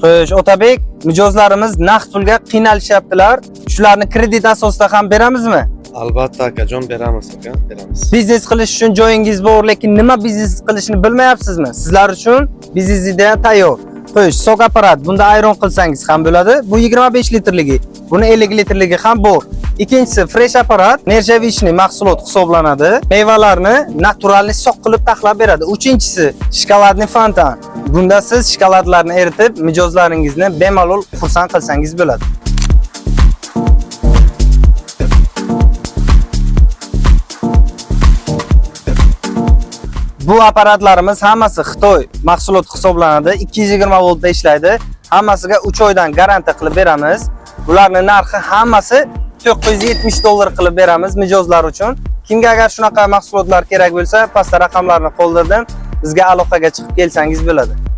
Xo'sh, Otabek, mijozlarimiz naqd pulga qiynalishyaptilar. Shularni kredit asosida ham beramizmi? Albatta akajon, beramiz aka, beramiz. Biznes qilish uchun joyingiz bor, lekin nima biznes qilishni bilmayapsizmi? Sizlar uchun biznes ideya tayyor. Xo'sh, sok apparat, bunda ayron qilsangiz ham bo'ladi. Bu 25 litrligi, buni 50 litrligi ham bor. Ikkinchisi fresh apparat, nerjavichniy mahsulot hisoblanadi. Mevalarni naturalni soq qilib taxlab beradi. Uchinchisi shokoladli fontan. Bunda siz shokoladlarni eritib, mijozlaringizni bemalol xursand qilsangiz bo'ladi. Bu apparatlarimiz hammasi Xitoy mahsulot hisoblanadi. 220 voltda ishlaydi. Hammasiga 3 oydan garantiya qilib beramiz. Bularning narxi hammasi $970 qilib beramiz mijozlar uchun. Kimga agar shunaqa mahsulotlar kerak bo'lsa, pastda raqamlarni qoldirdim. Bizga aloqaga chiqib kelsangiz bo'ladi.